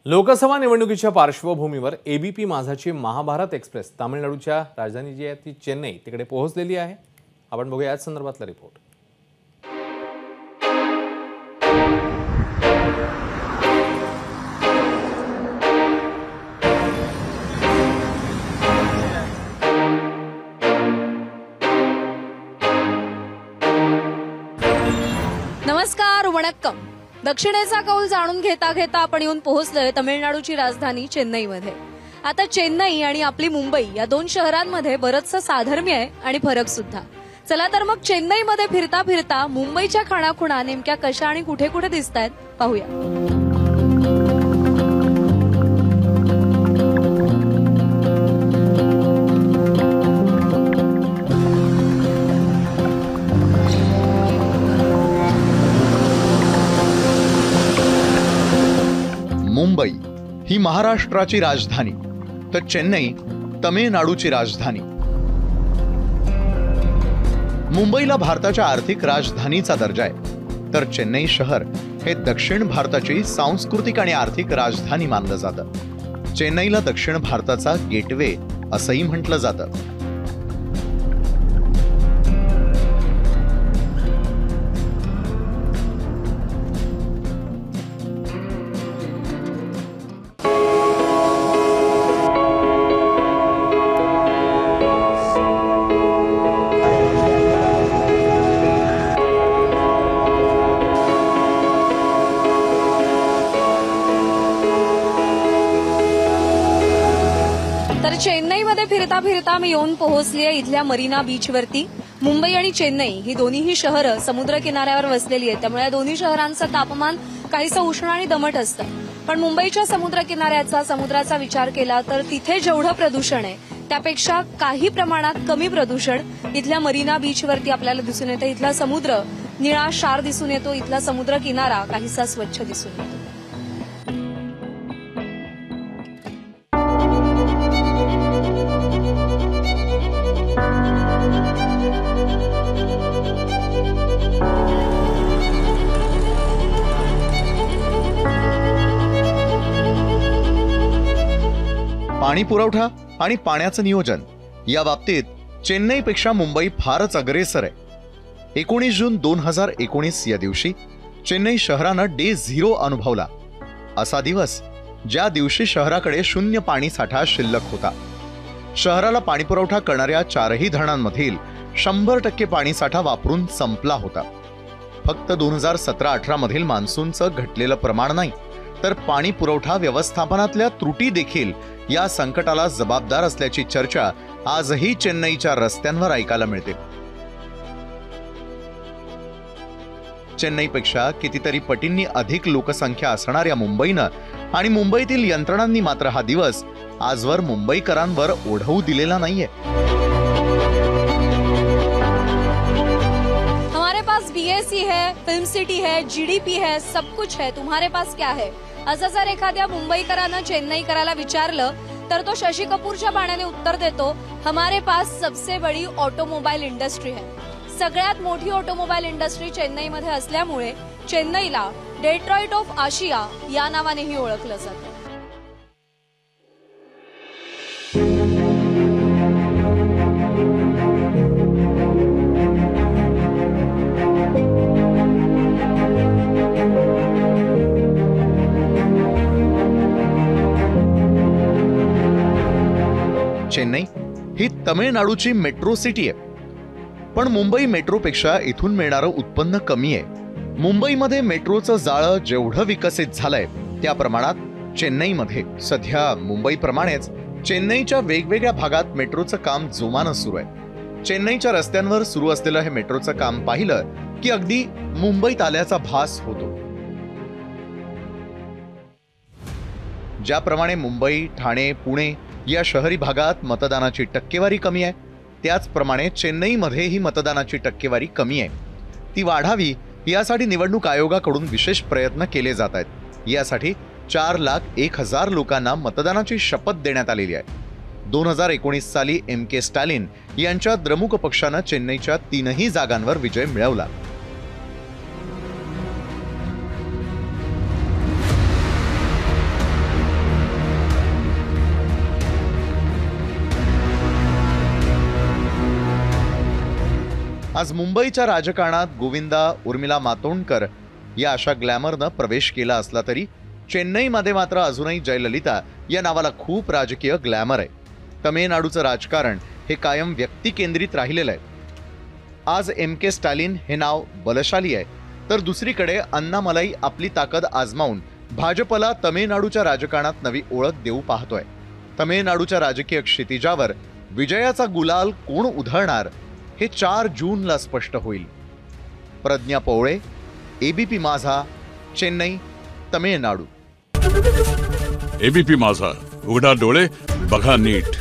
लोकसभा निवडणुकीच्या पार्श्वभूमीवर ABP माझाची Mahabharat express तामिळनाडूच्या राजधानी जी आहे ती चेन्नई तिकडे पोहोचलेली आहे। आपण बघूया याच संदर्भातला रिपोर्ट। नमस्कार, वणक्कम। दक्षिणेचा कौल जाणून घेता घेता आपण येऊन पोहोचलोय तमिळनाडूची राजधानी चेन्नईमध्ये। आता चेन्नई आणि आपली मुंबई या दोन शहरांमध्ये बरंचसं साधर्म्य आहे आणि फरक सुद्धा। चला तर मग चेन्नईमध्ये फिरता फिरता मुंबईच्या खाणाखुणा नेमक्या कशा आणि कुठे कुठे दिसतायत पाहूया। मुंबई ही महाराष्ट्राची राजधानी तर चेन्नई तमिळनाडूची राजधानी। मुंबईला भारताच्या आर्थिक राजधानीचा दर्जा आहे तर चेन्नई शहर हे दक्षिण भारताची सांस्कृतिक आणि आर्थिक राजधानी मानलं जातं। चेन्नईला दक्षिण भारताचा गेटवे असंही म्हटलं जातं। तर चेन्नईमध्ये फिरता फिरता मी येऊन पोहोचलीये इथल्या मरीना बीचवरती। मुंबई आणि चेन्नई ही दोन्हीही शहरं समुद्र किनाऱ्यावर वसलेली आहेत, त्यामुळे या दोन्ही शहरांचं तापमान काहीसं उष्ण आणि दमट असतं। पण मुंबईच्या समुद्र किनाऱ्याचा समुद्राचा विचार केला तर तिथे जेवढं प्रदूषण आहे त्यापेक्षा काही प्रमाणात कमी प्रदूषण इथल्या मरीना बीचवरती आपल्याला दिसून येतं। इथला समुद्र निळा शार दिसून येतो, इथला समुद्र किनारा काहीसा स्वच्छ दिसून येतो। पाणी पुरवठा आणि पाण्याचं नियोजन या बाबतीत चेन्नईपेक्षा मुंबई फारच अग्रेसर आहे। 19 जून 2019 या दिवशी चेन्नई शहरानं डे 0 अनुभवला। असा दिवस ज्या दिवशी शहराकडे शून्य पाणी साठा शिल्लक होता। शहराला पाणी पुरवठा करणाऱ्या 4ही धरणांमधील 100% पाणी साठा वापरून संपला होता। फक्त 2017-18 मधील मान्सूनचं घटलेलं प्रमाण नाही तर पाणी पुरवठा व्यवस्थापनातल्या त्रुटी देखील या संकटाला जबाबदार असल्याची चर्चा आजही चेन्नईच्या रस्त्यांवर ऐकायला मिळते। चेन्नईपेक्षा कितीतरी पटींनी अधिक लोकसंख्या असणाऱ्या मुंबईनं आणि मुंबईतील यंत्रणांनी मात्र हा दिवस आजवर मुंबईकरांवर ओढवू दिलेला नाहीये। हमारे पास बीएसी है, फिल्म सिटी है, जीडीपी है, सब कुछ है, तुम्हारे पास क्या है? असं जर एखाद्या मुंबईकरांना चेन्नईकराला विचारलं तर तो शशी कपूरच्या बाण्याने उत्तर देतो, हमारे पास सबसे बड़ी ऑटोमोबाईल इंडस्ट्री है। सगळ्यात मोठी ऑटोमोबाईल इंडस्ट्री चेन्नईमध्ये असल्यामुळे चेन्नईला डेट्रॉइट ऑफ आशिया या नावानेही ओळखलं जातं। चेन्नई ही तमिळनाडूची मेट्रो सिटी आहे, पण मुंबई मेट्रोपेक्षा इथून मिळणारं उत्पन्न कमी आहे। मुंबईमध्ये मेट्रोचं जाळं जेवढं विकसित झालंय त्या प्रमाणात चेन्नईमध्ये सध्या मुंबईप्रमाणेच चेन्नईच्या वेगवेगळ्या भागात मेट्रोचं काम जोमानं सुरू आहे। चेन्नईच्या रस्त्यांवर सुरू असलेलं हे मेट्रोचं काम पाहिलं की अगदी मुंबईत आल्याचा भास होतो। ज्याप्रमाणे मुंबई, ठाणे, पुणे या शहरी भागात मतदानाची टक्केवारी कमी आहे, त्याचप्रमाणे चेन्नईमध्येही मतदानाची टक्केवारी कमी आहे। ती वाढावी यासाठी निवडणूक आयोगाकडून विशेष प्रयत्न केले जात आहेत। यासाठी 4,01,000 लोकांना मतदानाची शपथ देण्यात आलेली आहे। 2019 साली MK स्टॅलिन यांच्या द्रमुक पक्षानं चेन्नईच्या 3ही जागांवर विजय मिळवला। आज मुंबईच्या राजकारणात गोविंदा उर्मिला मातोंडकर या अशा ग्लॅमरनं प्रवेश केला असला तरी चेन्नईमध्ये मात्र अजूनही जयललिता या नावाला खूप राजकीय ग्लॅमर आहे. तमिळनाडूचं राजकारण हे कायम व्यक्तिकेंद्रित राहिलेलं आहे. आज के स्टॅलिन हे नाव बलशाली आहे, तर दुसरीकडे अण्णामलाई आपली ताकद आजमावून भाजपला तमिळनाडूच्या राजकारणात नवी ओळख देऊ पाहतोय. तमिळनाडूच्या राजकीय क्षितिजावर विजयाचा गुलाल कोण उधळणार हे 4 जूनला स्पष्ट होईल. प्रज्ञा पवळे, एबीपी माझा, चेन्नई, तमिळनाडू. एबीपी माझा, उघडा डोळे बघा नीट.